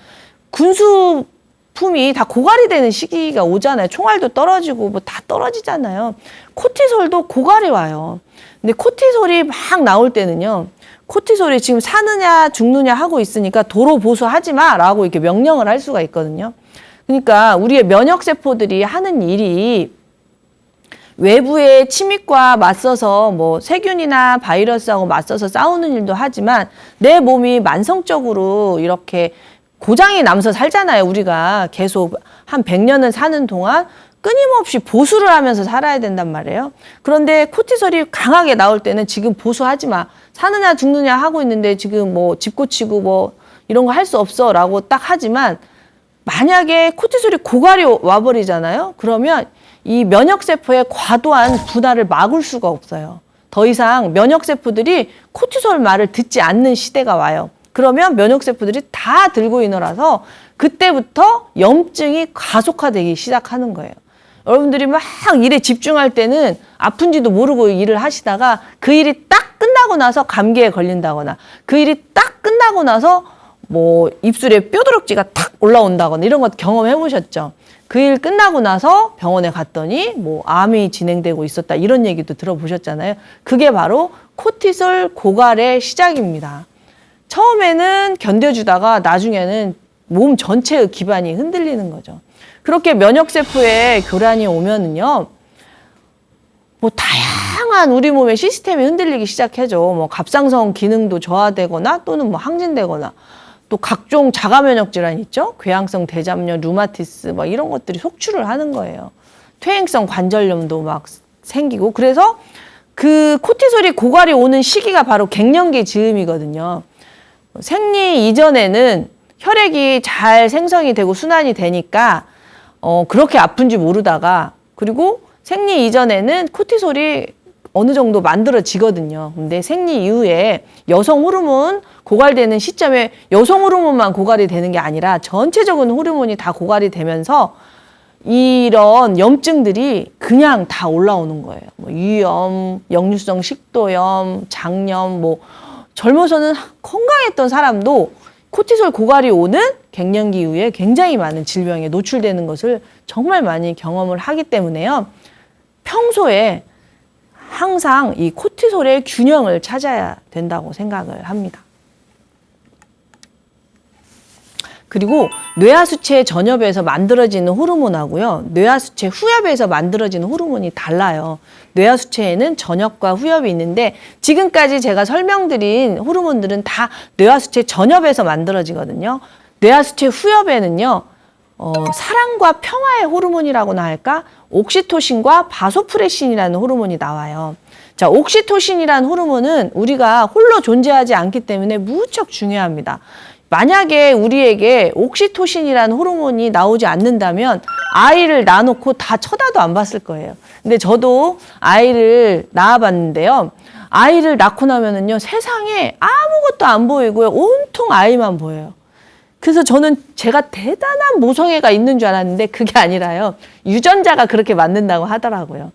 군수품이 다 고갈이 되는 시기가 오잖아요. 총알도 떨어지고 뭐 다 떨어지잖아요. 코티솔도 고갈이 와요. 근데 코티솔이 막 나올 때는요, 코티솔이 지금 사느냐 죽느냐 하고 있으니까 도로 보수하지 마 라고 이렇게 명령을 할 수가 있거든요. 그러니까 우리의 면역세포들이 하는 일이 외부의 침입과 맞서서 뭐 세균이나 바이러스하고 맞서서 싸우는 일도 하지만 내 몸이 만성적으로 이렇게 고장이 나면서 살잖아요. 우리가 계속 한 100년을 사는 동안 끊임없이 보수를 하면서 살아야 된단 말이에요. 그런데 코티솔이 강하게 나올 때는 지금 보수하지 마. 사느냐 죽느냐 하고 있는데 지금 뭐 집 고치고 뭐 이런 거 할 수 없어 라고 딱 하지만 만약에 코티솔이 고갈이 와버리잖아요. 그러면 이 면역세포의 과도한 분할을 막을 수가 없어요. 더 이상 면역세포들이 코티솔 말을 듣지 않는 시대가 와요. 그러면 면역세포들이 다 들고 있느라서 그때부터 염증이 가속화되기 시작하는 거예요. 여러분들이 막 일에 집중할 때는 아픈지도 모르고 일을 하시다가 그 일이 딱 끝나고 나서 감기에 걸린다거나 그 일이 딱 끝나고 나서 뭐 입술에 뾰루룩지가 탁 올라온다거나 이런 것 경험해 보셨죠? 그 일 끝나고 나서 병원에 갔더니 뭐 암이 진행되고 있었다 이런 얘기도 들어보셨잖아요. 그게 바로 코티솔 고갈의 시작입니다. 처음에는 견뎌주다가 나중에는 몸 전체의 기반이 흔들리는 거죠. 그렇게 면역세포에 교란이 오면은요, 뭐 다양한 우리 몸의 시스템이 흔들리기 시작하죠. 뭐 갑상선 기능도 저하되거나 또는 뭐 항진되거나 또 각종 자가면역 질환 있죠. 궤양성 대장염, 루마티스 뭐 이런 것들이 속출을 하는 거예요. 퇴행성 관절염도 막 생기고 그래서 그 코티솔이 고갈이 오는 시기가 바로 갱년기 즈음이거든요. 생리 이전에는 혈액이 잘 생성이 되고 순환이 되니까 그렇게 아픈지 모르다가 그리고 생리 이전에는 코티솔이 어느 정도 만들어지거든요. 근데 생리 이후에 여성 호르몬 고갈되는 시점에 여성 호르몬만 고갈이 되는 게 아니라 전체적인 호르몬이 다 고갈이 되면서 이런 염증들이 그냥 다 올라오는 거예요. 뭐 위염, 역류성 식도염, 장염, 뭐 젊어서는 건강했던 사람도 코티솔 고갈이 오는 갱년기 이후에 굉장히 많은 질병에 노출되는 것을 정말 많이 경험을 하기 때문에요. 평소에 항상 이 코티솔의 균형을 찾아야 된다고 생각을 합니다. 그리고 뇌하수체 전엽에서 만들어지는 호르몬하고요. 뇌하수체 후엽에서 만들어지는 호르몬이 달라요. 뇌하수체에는 전엽과 후엽이 있는데 지금까지 제가 설명드린 호르몬들은 다 뇌하수체 전엽에서 만들어지거든요. 뇌하수체 후엽에는요. 사랑과 평화의 호르몬이라고나 할까? 옥시토신과 바소프레신이라는 호르몬이 나와요. 자, 옥시토신이라는 호르몬은 우리가 홀로 존재하지 않기 때문에 무척 중요합니다. 만약에 우리에게 옥시토신이라는 호르몬이 나오지 않는다면 아이를 낳아놓고 다 쳐다도 안 봤을 거예요. 근데 저도 아이를 낳아봤는데요. 아이를 낳고 나면은요, 세상에 아무것도 안 보이고요. 온통 아이만 보여요. 그래서 저는 제가 대단한 모성애가 있는 줄 알았는데 그게 아니라요. 유전자가 그렇게 만든다고 하더라고요.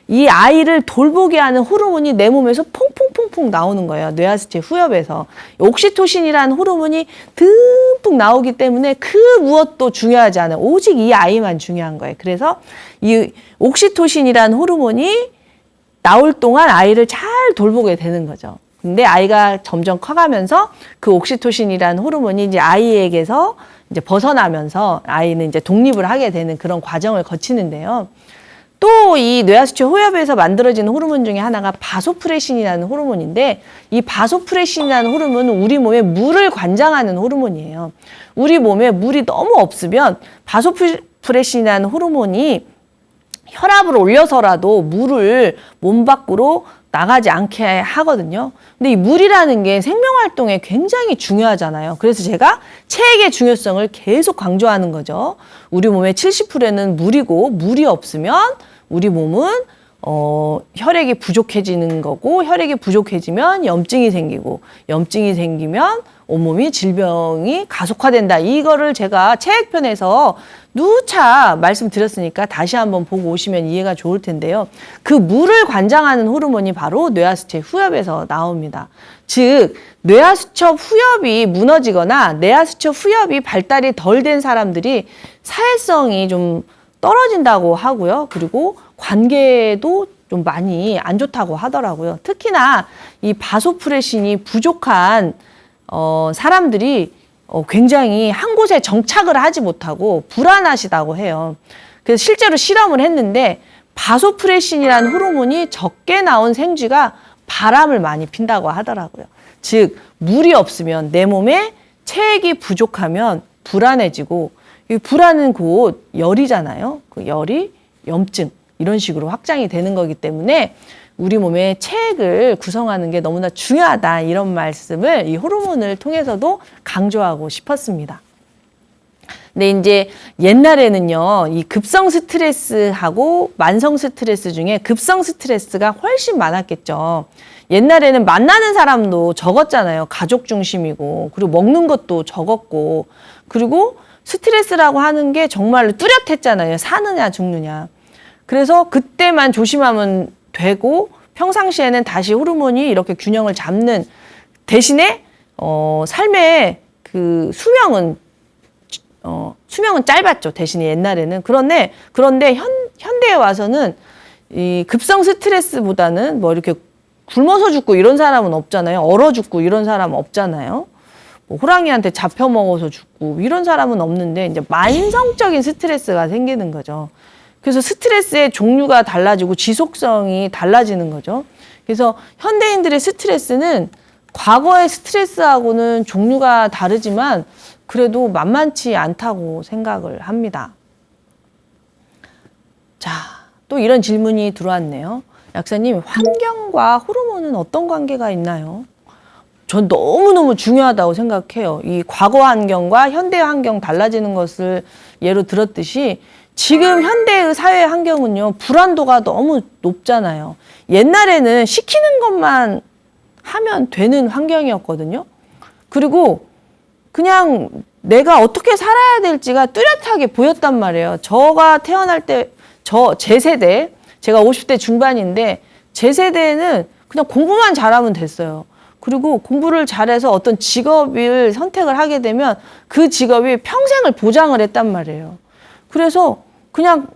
이 아이를 돌보게 하는 호르몬이 내 몸에서 퐁퐁퐁퐁 나오는 거예요. 뇌하수체 후엽에서. 옥시토신이라는 호르몬이 듬뿍 나오기 때문에 그 무엇도 중요하지 않아요. 오직 이 아이만 중요한 거예요. 그래서 이 옥시토신이라는 호르몬이 나올 동안 아이를 잘 돌보게 되는 거죠. 근데 아이가 점점 커가면서 그 옥시토신이라는 호르몬이 이제 아이에게서 이제 벗어나면서 아이는 이제 독립을 하게 되는 그런 과정을 거치는데요. 또 이 뇌하수체 후엽에서 만들어지는 호르몬 중에 하나가 바소프레신이라는 호르몬인데 이 바소프레신이라는 호르몬은 우리 몸에 물을 관장하는 호르몬이에요. 우리 몸에 물이 너무 없으면 바소프레신이라는 호르몬이 혈압을 올려서라도 물을 몸 밖으로 나가지 않게 하거든요. 근데 이 물이라는 게 생명활동에 굉장히 중요하잖아요. 그래서 제가 체액의 중요성을 계속 강조하는 거죠. 우리 몸의 70%는 물이고 물이 없으면 우리 몸은 혈액이 부족해지는 거고 혈액이 부족해지면 염증이 생기고 염증이 생기면 온몸이 질병이 가속화된다. 이거를 제가 체액편에서 누차 말씀드렸으니까 다시 한번 보고 오시면 이해가 좋을 텐데요. 그 물을 관장하는 호르몬이 바로 뇌하수체 후엽에서 나옵니다. 즉 뇌하수체 후엽이 무너지거나 뇌하수체 후엽이 발달이 덜 된 사람들이 사회성이 좀 떨어진다고 하고요. 그리고 관계도 좀 많이 안 좋다고 하더라고요. 특히나 이 바소프레신이 부족한 사람들이 굉장히 한 곳에 정착을 하지 못하고 불안하시다고 해요. 그래서 실제로 실험을 했는데 바소프레신이라는 호르몬이 적게 나온 생쥐가 바람을 많이 핀다고 하더라고요. 즉 물이 없으면 내 몸에 체액이 부족하면 불안해지고 이 불안은 곧 열이잖아요. 그 열이 염증 이런 식으로 확장이 되는 거기 때문에 우리 몸의 체액을 구성하는 게 너무나 중요하다 이런 말씀을 이 호르몬을 통해서도 강조하고 싶었습니다. 근데 이제 옛날에는요, 이 급성 스트레스하고 만성 스트레스 중에 급성 스트레스가 훨씬 많았겠죠. 옛날에는 만나는 사람도 적었잖아요. 가족 중심이고, 그리고 먹는 것도 적었고, 그리고 스트레스라고 하는 게 정말로 뚜렷했잖아요. 사느냐, 죽느냐. 그래서 그때만 조심하면 되고, 평상시에는 다시 호르몬이 이렇게 균형을 잡는 대신에, 삶의 그 수명은 짧았죠. 대신에 옛날에는. 그런데 현대에 와서는 이 급성 스트레스보다는 뭐 이렇게 굶어서 죽고 이런 사람은 없잖아요. 얼어 죽고 이런 사람은 없잖아요. 뭐 호랑이한테 잡혀 먹어서 죽고 이런 사람은 없는데 이제 만성적인 스트레스가 생기는 거죠. 그래서 스트레스의 종류가 달라지고 지속성이 달라지는 거죠. 그래서 현대인들의 스트레스는 과거의 스트레스하고는 종류가 다르지만 그래도 만만치 않다고 생각을 합니다. 자, 또 이런 질문이 들어왔네요. 약사님, 환경과 호르몬은 어떤 관계가 있나요? 전 너무너무 중요하다고 생각해요. 이 과거 환경과 현대 환경 달라지는 것을 예로 들었듯이 지금 현대의 사회 환경은요, 불안도가 너무 높잖아요. 옛날에는 시키는 것만 하면 되는 환경이었거든요. 그리고 그냥 내가 어떻게 살아야 될지가 뚜렷하게 보였단 말이에요. 저가 태어날 때, 제 세대, 제가 50대 중반인데 제 세대에는 그냥 공부만 잘하면 됐어요. 그리고 공부를 잘해서 어떤 직업을 선택을 하게 되면 그 직업이 평생을 보장을 했단 말이에요. 그래서 그냥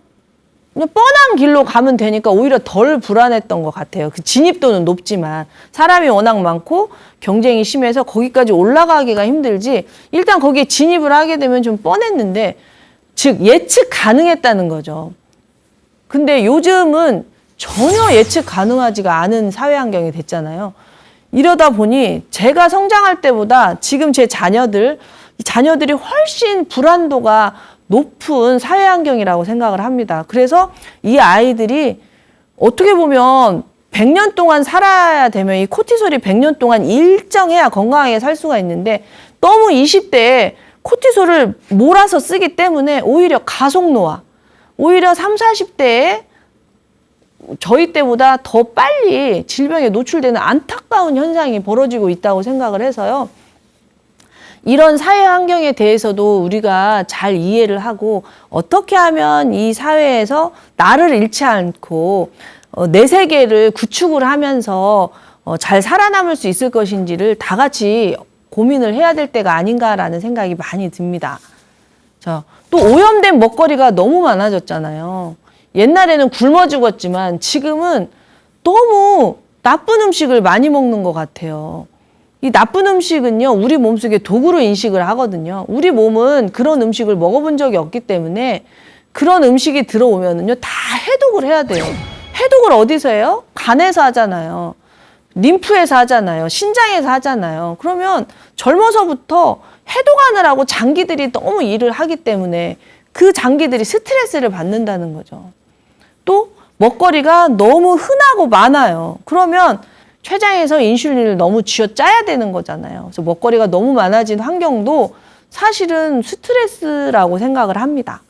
뻔한 길로 가면 되니까 오히려 덜 불안했던 것 같아요. 그 진입도는 높지만 사람이 워낙 많고 경쟁이 심해서 거기까지 올라가기가 힘들지 일단 거기에 진입을 하게 되면 좀 뻔했는데 즉 예측 가능했다는 거죠. 근데 요즘은 전혀 예측 가능하지가 않은 사회 환경이 됐잖아요. 이러다 보니 제가 성장할 때보다 지금 제 자녀들이 훨씬 불안도가 높은 사회 환경이라고 생각을 합니다. 그래서 이 아이들이 어떻게 보면 100년 동안 살아야 되면 이 코티솔이 100년 동안 일정해야 건강하게 살 수가 있는데 너무 20대에 코티솔을 몰아서 쓰기 때문에 오히려 가속노화, 오히려 30, 40대에 저희 때보다 더 빨리 질병에 노출되는 안타까운 현상이 벌어지고 있다고 생각을 해서요. 이런 사회 환경에 대해서도 우리가 잘 이해를 하고 어떻게 하면 이 사회에서 나를 잃지 않고 내 세계를 구축을 하면서 잘 살아남을 수 있을 것인지를 다 같이 고민을 해야 될 때가 아닌가라는 생각이 많이 듭니다. 자, 또 오염된 먹거리가 너무 많아졌잖아요. 옛날에는 굶어 죽었지만 지금은 너무 나쁜 음식을 많이 먹는 것 같아요. 이 나쁜 음식은요, 우리 몸속에 독으로 인식을 하거든요. 우리 몸은 그런 음식을 먹어본 적이 없기 때문에 그런 음식이 들어오면은요, 다 해독을 해야 돼요. 해독을 어디서 해요? 간에서 하잖아요. 림프에서 하잖아요. 신장에서 하잖아요. 그러면 젊어서부터 해독하느라고 장기들이 너무 일을 하기 때문에 그 장기들이 스트레스를 받는다는 거죠. 또 먹거리가 너무 흔하고 많아요. 그러면 췌장에서 인슐린을 너무 쥐어짜야 되는 거잖아요. 그래서 먹거리가 너무 많아진 환경도 사실은 스트레스라고 생각을 합니다.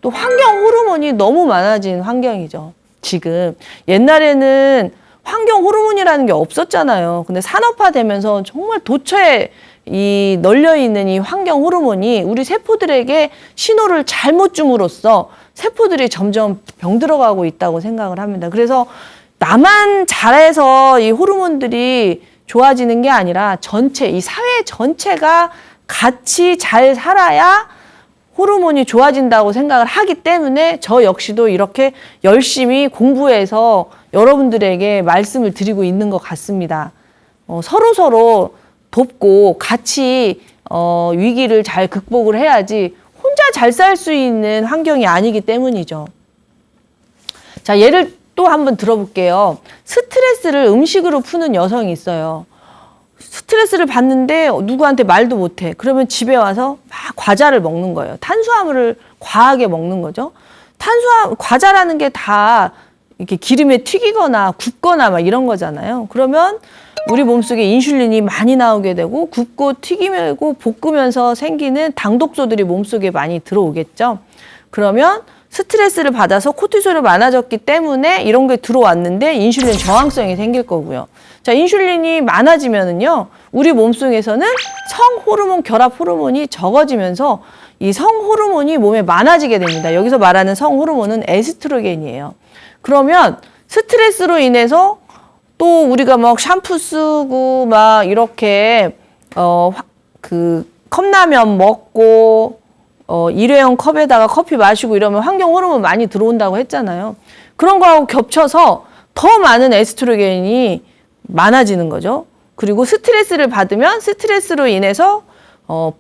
또 환경 호르몬이 너무 많아진 환경이죠. 지금 옛날에는 환경 호르몬이라는 게 없었잖아요. 근데 산업화되면서 정말 도처에 널려 있는 이 환경 호르몬이 우리 세포들에게 신호를 잘못 줌으로써 세포들이 점점 병들어가고 있다고 생각을 합니다. 그래서 나만 잘해서 이 호르몬들이 좋아지는 게 아니라 이 사회 전체가 같이 잘 살아야 호르몬이 좋아진다고 생각을 하기 때문에 저 역시도 이렇게 열심히 공부해서 여러분들에게 말씀을 드리고 있는 것 같습니다. 서로 돕고 같이 위기를 잘 극복을 해야지 혼자 잘 살 수 있는 환경이 아니기 때문이죠. 자, 예를 또 한번 들어볼게요. 스트레스를 음식으로 푸는 여성이 있어요. 스트레스를 받는데 누구한테 말도 못해. 그러면 집에 와서 막 과자를 먹는 거예요. 탄수화물을 과하게 먹는 거죠. 과자라는 게 다 이렇게 기름에 튀기거나 굽거나 막 이런 거잖아요. 그러면 우리 몸속에 인슐린이 많이 나오게 되고 굽고 튀기고 볶으면서 생기는 당독소들이 몸속에 많이 들어오겠죠. 그러면 스트레스를 받아서 코티솔이 많아졌기 때문에 이런 게 들어왔는데 인슐린 저항성이 생길 거고요. 자, 인슐린이 많아지면은요, 우리 몸속에서는 성호르몬, 결합 호르몬이 적어지면서 이 성호르몬이 몸에 많아지게 됩니다. 여기서 말하는 성호르몬은 에스트로겐이에요. 그러면 스트레스로 인해서 또 우리가 막 샴푸 쓰고 막 이렇게 컵라면 먹고 일회용 컵에다가 커피 마시고 이러면 환경 호르몬 많이 들어온다고 했잖아요. 그런 거하고 겹쳐서 더 많은 에스트로겐이 많아지는 거죠. 그리고 스트레스를 받으면 스트레스로 인해서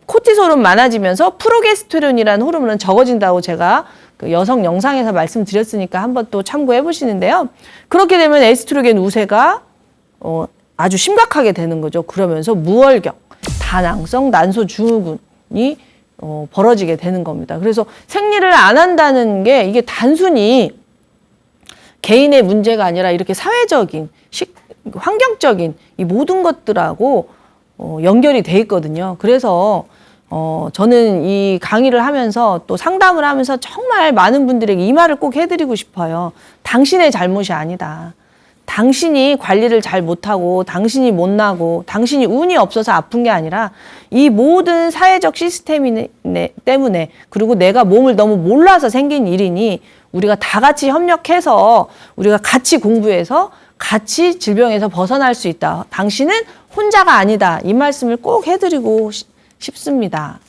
코티솔은 많아지면서 프로게스테론이라는 호르몬은 적어진다고 제가 그 여성 영상에서 말씀드렸으니까 한번 또 참고해 보시는데요. 그렇게 되면 에스트로겐 우세가 아주 심각하게 되는 거죠. 그러면서 무월경, 다낭성 난소증후군이 벌어지게 되는 겁니다. 그래서 생리를 안 한다는 게 이게 단순히 개인의 문제가 아니라 이렇게 사회적인, 환경적인 이 모든 것들하고 연결이 돼 있거든요. 그래서 저는 이 강의를 하면서 또 상담을 하면서 정말 많은 분들에게 이 말을 꼭 해드리고 싶어요. 당신의 잘못이 아니다. 당신이 관리를 잘 못하고 당신이 못나고 당신이 운이 없어서 아픈 게 아니라 이 모든 사회적 시스템 때문에, 그리고 내가 몸을 너무 몰라서 생긴 일이니 우리가 다 같이 협력해서 우리가 같이 공부해서 같이 질병에서 벗어날 수 있다. 당신은 혼자가 아니다. 이 말씀을 꼭 해드리고 싶습니다.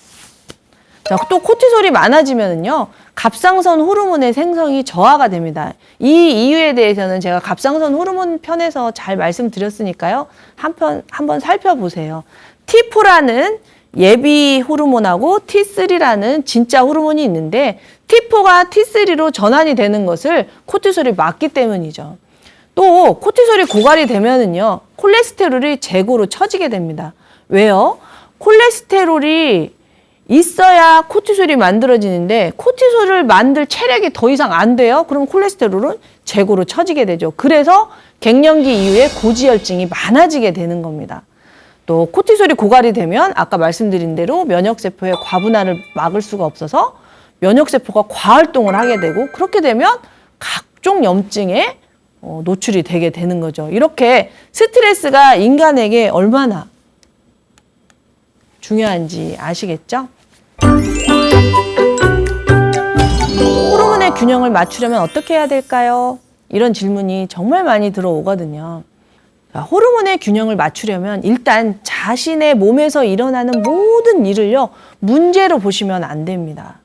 자, 또 코티솔이 많아지면은요, 갑상선 호르몬의 생성이 저하가 됩니다. 이 이유에 대해서는 제가 갑상선 호르몬 편에서 잘 말씀드렸으니까요. 한번 살펴보세요. T4라는 예비 호르몬하고 T3라는 진짜 호르몬이 있는데 T4가 T3로 전환이 되는 것을 코티솔이 막기 때문이죠. 또 코티솔이 고갈이 되면은요, 콜레스테롤이 재고로 처지게 됩니다. 왜요? 콜레스테롤이 있어야 코티솔이 만들어지는데 코티솔을 만들 체력이 더 이상 안 돼요. 그럼 콜레스테롤은 재고로 처지게 되죠. 그래서 갱년기 이후에 고지혈증이 많아지게 되는 겁니다. 또 코티솔이 고갈이 되면 아까 말씀드린 대로 면역세포의 과분화를 막을 수가 없어서 면역세포가 과활동을 하게 되고, 그렇게 되면 각종 염증에 노출이 되게 되는 거죠. 이렇게 스트레스가 인간에게 얼마나 중요한지 아시겠죠? 호르몬의 균형을 맞추려면 어떻게 해야 될까요? 이런 질문이 정말 많이 들어오거든요. 호르몬의 균형을 맞추려면 일단 자신의 몸에서 일어나는 모든 일을요, 문제로 보시면 안 됩니다.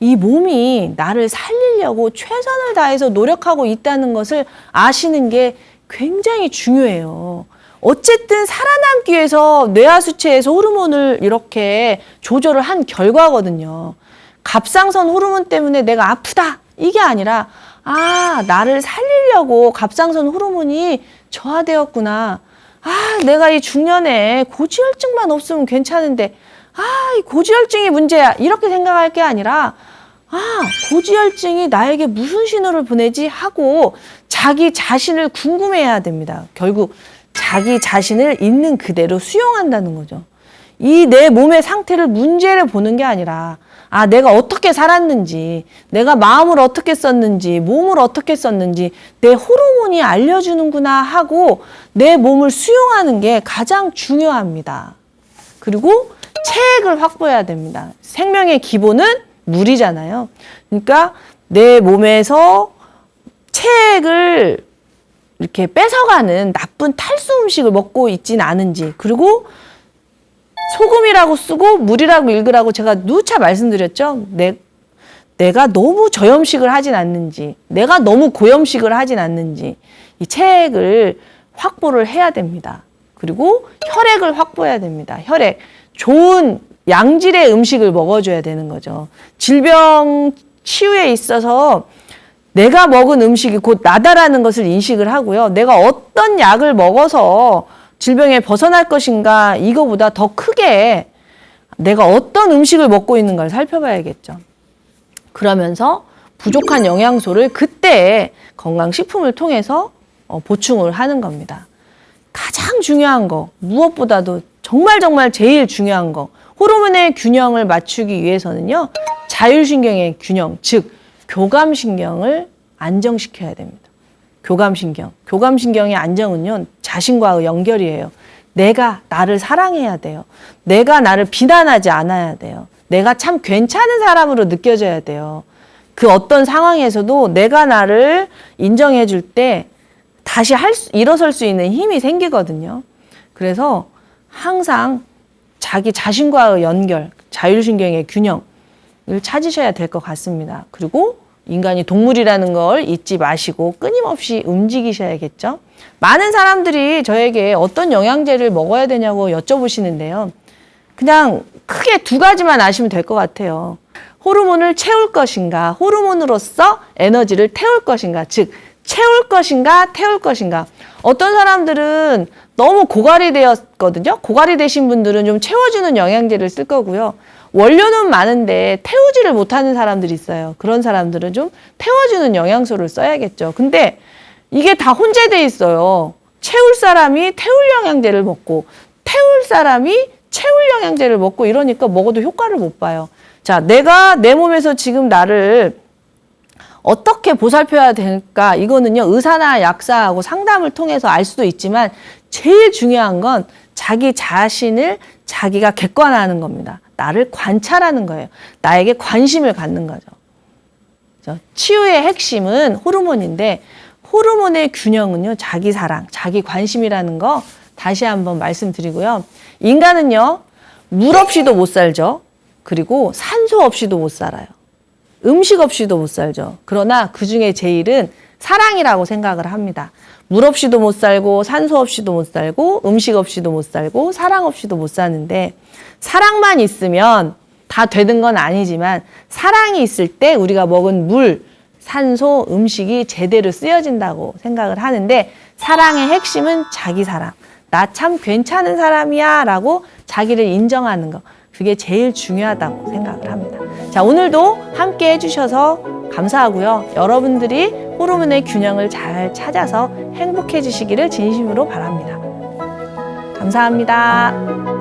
이 몸이 나를 살리려고 최선을 다해서 노력하고 있다는 것을 아시는 게 굉장히 중요해요. 어쨌든 살아남기 위해서 뇌하수체에서 호르몬을 이렇게 조절을 한 결과거든요. 갑상선 호르몬 때문에 내가 아프다, 이게 아니라 나를 살리려고 갑상선 호르몬이 저하되었구나. 내가 이 중년에 고지혈증만 없으면 괜찮은데 이 고지혈증이 문제야, 이렇게 생각할 게 아니라 고지혈증이 나에게 무슨 신호를 보내지 하고 자기 자신을 궁금해해야 됩니다. 결국 자기 자신을 있는 그대로 수용한다는 거죠. 이 내 몸의 상태를 문제를 보는 게 아니라 내가 어떻게 살았는지, 내가 마음을 어떻게 썼는지, 몸을 어떻게 썼는지 내 호르몬이 알려주는구나 하고 내 몸을 수용하는 게 가장 중요합니다. 그리고 체액을 확보해야 됩니다. 생명의 기본은 물이잖아요. 그러니까 내 몸에서 체액을 이렇게 뺏어가는 나쁜 탈수 음식을 먹고 있진 않은지, 그리고 소금이라고 쓰고 물이라고 읽으라고 제가 누차 말씀드렸죠. 내가 너무 저염식을 하진 않는지, 내가 너무 고염식을 하진 않는지 이 체액을 확보를 해야 됩니다. 그리고 혈액을 확보해야 됩니다. 혈액, 좋은 양질의 음식을 먹어줘야 되는 거죠. 질병 치유에 있어서 내가 먹은 음식이 곧 나다라는 것을 인식을 하고요. 내가 어떤 약을 먹어서 질병에 벗어날 것인가, 이거보다 더 크게 내가 어떤 음식을 먹고 있는 걸 살펴봐야겠죠. 그러면서 부족한 영양소를 그때 건강식품을 통해서 보충을 하는 겁니다. 가장 중요한 거, 무엇보다도 정말 제일 중요한 거, 호르몬의 균형을 맞추기 위해서는요, 자율신경의 균형, 즉 교감신경을 안정시켜야 됩니다. 교감신경의 안정은요, 자신과의 연결이에요. 내가 나를 사랑해야 돼요. 내가 나를 비난하지 않아야 돼요. 내가 참 괜찮은 사람으로 느껴져야 돼요. 그 어떤 상황에서도 내가 나를 인정해 줄 때 다시 일어설 수 있는 힘이 생기거든요. 그래서 항상 자기 자신과의 연결, 자율신경의 균형을 찾으셔야 될 것 같습니다. 그리고 인간이 동물이라는 걸 잊지 마시고 끊임없이 움직이셔야겠죠. 많은 사람들이 저에게 어떤 영양제를 먹어야 되냐고 여쭤보시는데요. 그냥 크게 두 가지만 아시면 될 것 같아요. 호르몬을 채울 것인가, 호르몬으로서 에너지를 태울 것인가, 즉 채울 것인가, 태울 것인가. 어떤 사람들은 너무 고갈이 되었거든요. 고갈이 되신 분들은 좀 채워주는 영양제를 쓸 거고요. 원료는 많은데 태우지를 못하는 사람들이 있어요. 그런 사람들은 좀 태워주는 영양소를 써야겠죠. 근데 이게 다 혼재돼 있어요. 채울 사람이 태울 영양제를 먹고 태울 사람이 채울 영양제를 먹고 이러니까 먹어도 효과를 못 봐요. 자, 내가 내 몸에서 지금 나를 어떻게 보살펴야 될까? 이거는요, 의사나 약사하고 상담을 통해서 알 수도 있지만 제일 중요한 건 자기 자신을 자기가 객관화하는 겁니다. 나를 관찰하는 거예요. 나에게 관심을 갖는 거죠. 치유의 핵심은 호르몬인데 호르몬의 균형은요, 자기 사랑, 자기 관심이라는 거 다시 한번 말씀드리고요. 인간은요, 물 없이도 못 살죠. 그리고 산소 없이도 못 살아요. 음식 없이도 못 살죠. 그러나 그중에 제일은 사랑이라고 생각을 합니다. 물 없이도 못 살고 산소 없이도 못 살고 음식 없이도 못 살고 사랑 없이도 못 사는데 사랑만 있으면 다 되는 건 아니지만 사랑이 있을 때 우리가 먹은 물, 산소, 음식이 제대로 쓰여진다고 생각을 하는데 사랑의 핵심은 자기 사랑. 나 참 괜찮은 사람이야 라고 자기를 인정하는 거. 그게 제일 중요하다고 생각을 합니다. 자, 오늘도 함께 해주셔서 감사하고요. 여러분들이 호르몬의 균형을 잘 찾아서 행복해지시기를 진심으로 바랍니다. 감사합니다.